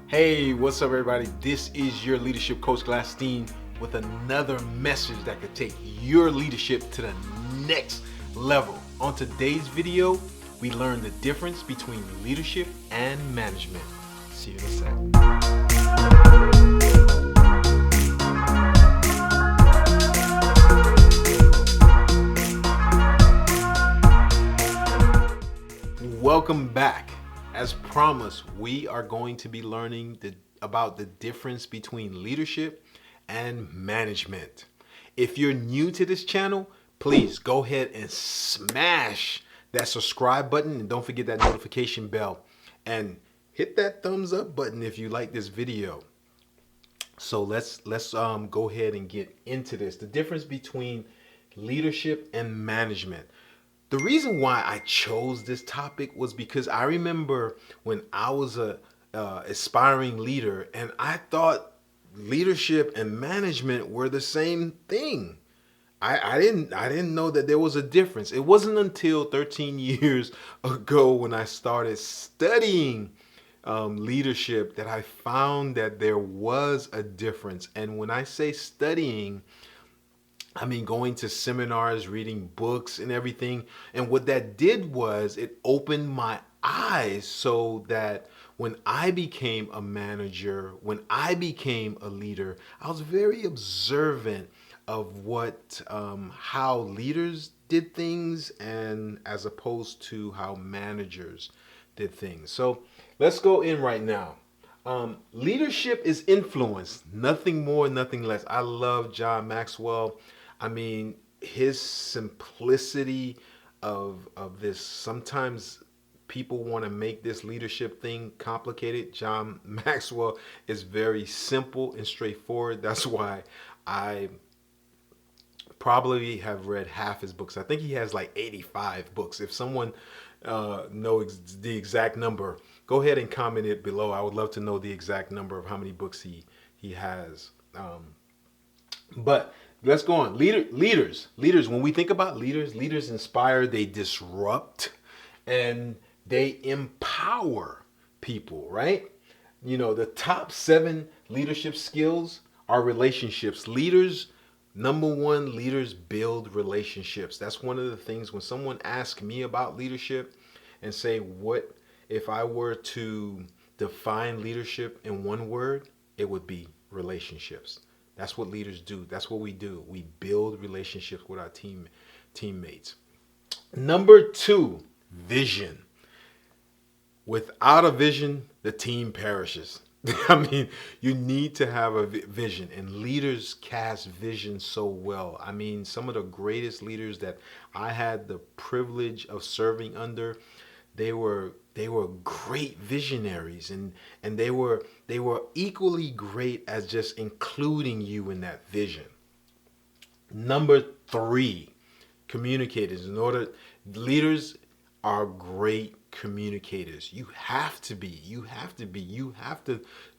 Hey, what's up, everybody? This is your leadership coach Glasstein with another message that could take your leadership to the next level. On today's video, we learn the difference between leadership and management. See you in a sec. Welcome back. As promised, we are going to be learning about the difference between leadership and management. If you're new to this channel, please go ahead and smash that subscribe button and don't forget that notification bell and hit that thumbs up button if you like this video. So let's go ahead and get into this. The difference between leadership and management. The reason why I chose this topic was because I remember when I was a aspiring leader, and I thought leadership and management were the same thing. I didn't know that there was a difference. It wasn't until 13 years ago when I started studying leadership that I found that there was a difference. And when I say studying, I mean, going to seminars, reading books and everything. And what that did was it opened my eyes so that when I became a manager, when I became a leader, I was very observant of how leaders did things and as opposed to how managers did things. So let's go in right now. Leadership is influence, nothing more, nothing less. I love John Maxwell. I mean, his simplicity of this. Sometimes people want to make this leadership thing complicated. John Maxwell is very simple and straightforward. That's why I probably have read half his books. I think he has like 85 books. If someone knows the exact number, go ahead and comment it below. I would love to know the exact number of how many books he has. But let's go on. Leaders. When we think about leaders inspire, they disrupt, and they empower people, right? You know, the top 7 leadership skills are relationships. Number one, leaders build relationships. That's one of the things when someone asks me about leadership and say, what if I were to define leadership in one word, it would be relationships. That's what leaders do. That's what we do. We build relationships with our teammates. Number 2, vision. Without a vision, the team perishes. I mean, you need to have a vision, and leaders cast vision so well. I mean, some of the greatest leaders that I had the privilege of serving under, they were great visionaries, and they were equally great as just including you in that vision. Number 3, communicators. Leaders are great communicators. You have to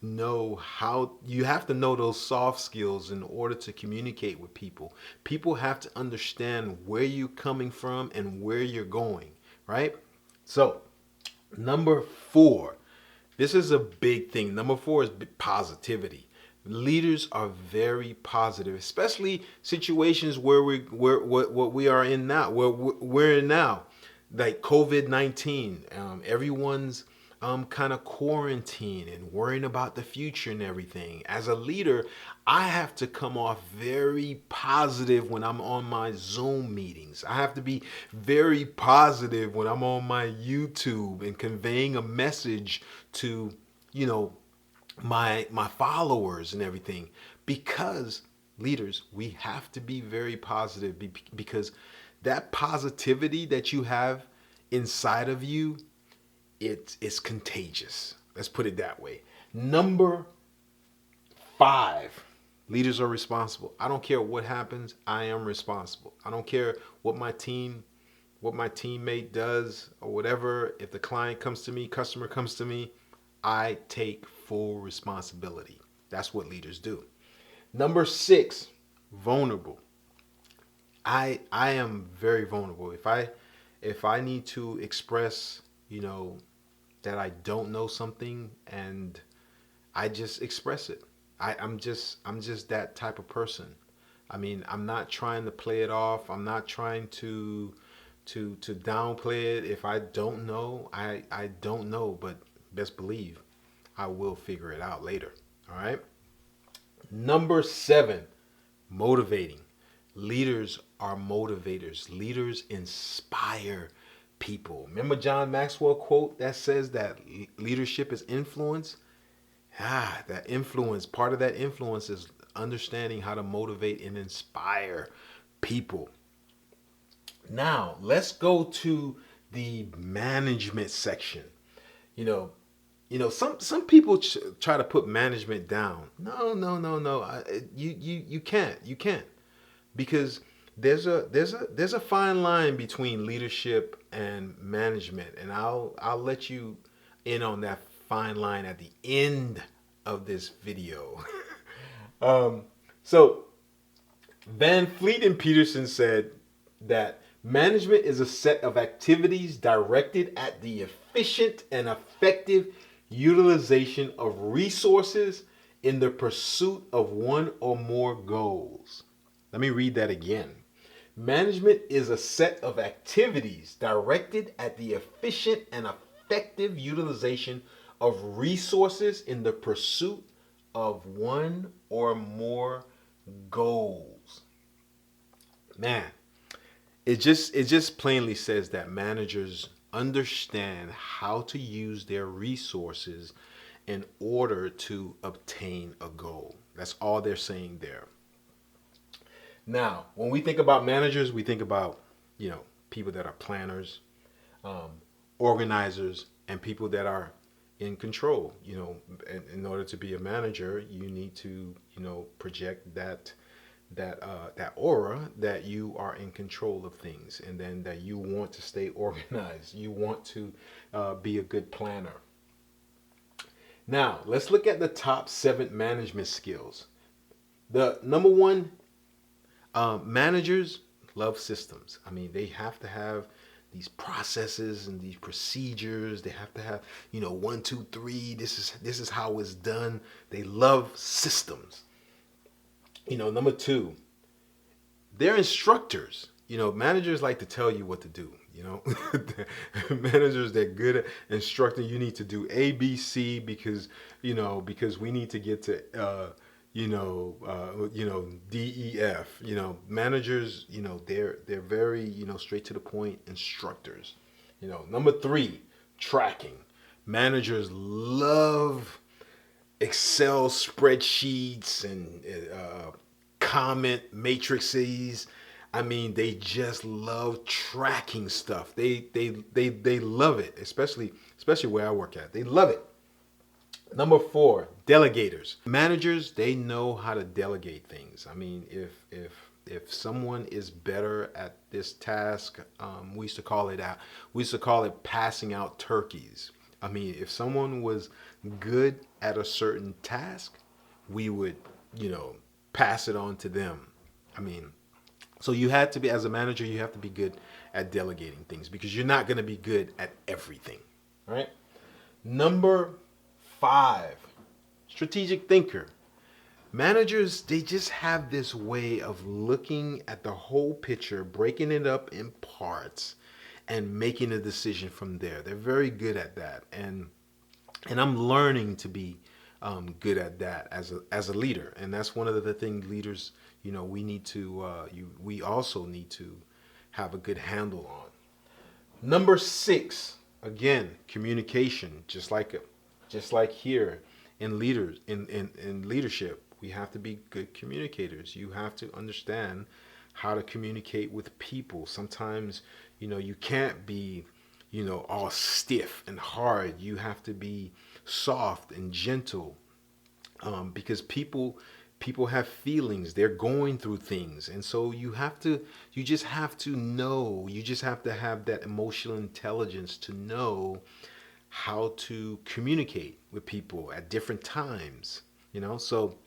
know those soft skills in order to communicate with people. People have to understand where you're coming from and where you're going, right? So, number 4, this is a big thing. Number 4 is positivity. Leaders are very positive, especially situations where what we are in now, where we're in now, like COVID-19. Everyone's kind of quarantined and worrying about the future and everything. As a leader, I have to come off very positive when I'm on my Zoom meetings. I have to be very positive when I'm on my YouTube and conveying a message to, my followers and everything. Because leaders, we have to be very positive because that positivity that you have inside of you, it's contagious. Let's put it that way. Number 5, leaders are responsible. I don't care what happens, I am responsible. I don't care what my teammate does or whatever. If the client comes to me, customer comes to me, I take full responsibility. That's what leaders do. Number 6, vulnerable. I am very vulnerable. If I need to express, that I don't know something and I just express it. I'm just that type of person. I mean, I'm not trying to play it off. I'm not trying to downplay it. If I don't know, I don't know, but best believe I will figure it out later. All right? Number 7, motivating. Leaders are motivators. Leaders inspire people. Remember John Maxwell quote that says that leadership is influence? That influence, part of that influence is understanding how to motivate and inspire people. Now, let's go to the management section. You know, some people try to put management down. No, no, no, no. You can't. You can't, because there's a fine line between leadership and management, and I'll let you in on that fine line at the end of this video. um, so Van Fleet and Peterson said that management is a set of activities directed at the efficient and effective utilization of resources in the pursuit of one or more goals. Let me read that again. Management is a set of activities directed at the efficient and effective utilization of resources in the pursuit of one or more goals. Man, it just plainly says that managers understand how to use their resources in order to obtain a goal. That's all they're saying there. Now, when we think about managers, we think about, people that are planners, um, organizers, and people that are in control. In order to be a manager, you need to, project that aura that you are in control of things, and then that you want to stay organized. You want to be a good planner. Now, let's look at the top 7 management skills. The number one, managers love systems. I mean, they have to have these processes and these procedures. They have to have, 1, 2, 3. This is how it's done. They love systems. Number 2, they're instructors. Managers like to tell you what to do. Managers, they're good at instructing. You need to do A, B, C because we need to get to D, E, F. Managers, they're very, straight to the point instructors. Number 3, tracking. Managers love Excel spreadsheets and comment matrices. I mean, they just love tracking stuff. They love it, especially where I work at. They love it. Number 4, delegators. Managers, they know how to delegate things. I mean, if someone is better at this task, we used to call it passing out turkeys. I mean, if someone was good at a certain task, we would, pass it on to them. I mean, so you had to be, as a manager, you have to be good at delegating things, because you're not going to be good at everything. All right. Number 5, strategic thinker. Managers, they just have this way of looking at the whole picture, breaking it up in parts, and making a decision from there. They're very good at that, and I'm learning to be good at that as a leader. And that's one of the things leaders, we need to we also need to have a good handle on. Number 6, again, communication. Just like here in leadership, we have to be good communicators. You have to understand how to communicate with people. Sometimes, you can't be, all stiff and hard. You have to be soft and gentle, because people have feelings. They're going through things, and so you just have to have that emotional intelligence to know how to communicate with people at different times. So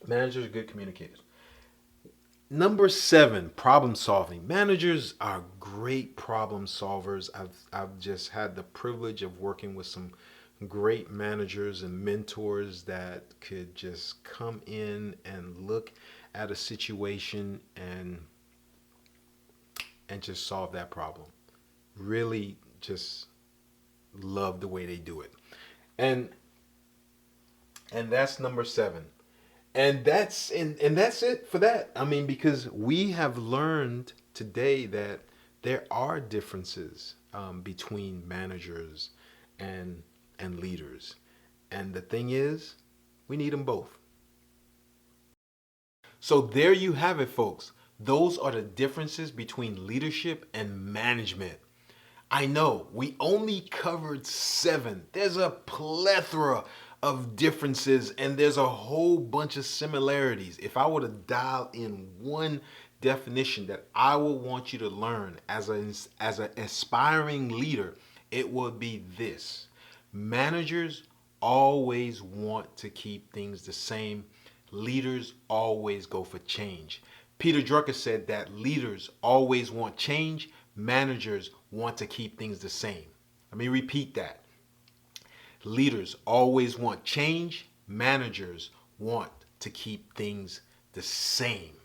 managers are good communicators. Number 7, problem solving. Managers are great problem solvers. I've just had the privilege of working with some great managers and mentors that could just come in and look at a situation and just solve that problem. Really just love the way they do it. And that's number 7. And that's it for that. I mean, because we have learned today that there are differences between managers and leaders. And the thing is, we need them both. So there you have it, folks. Those are the differences between leadership and management. I know we only covered 7. There's a plethora of differences and there's a whole bunch of similarities. If I were to dial in one definition that I would want you to learn as an aspiring leader, it would be this: managers always want to keep things the same. Leaders always go for change. Peter Drucker said that leaders always want change. Managers want to keep things the same. Let me repeat that. Leaders always want change. Managers want to keep things the same.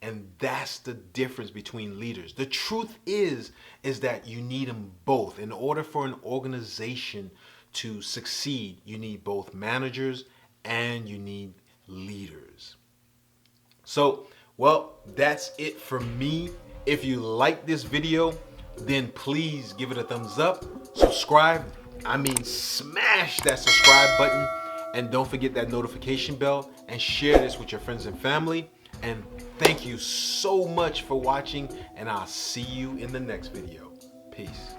And that's the difference between leaders. The truth is that you need them both. In order for an organization to succeed, you need both managers and you need leaders. So, well, that's it for me. If you like this video, then please give it a thumbs up, subscribe. I mean, smash that subscribe button, and don't forget that notification bell, and share this with your friends and family. And thank you so much for watching, and I'll see you in the next video. Peace.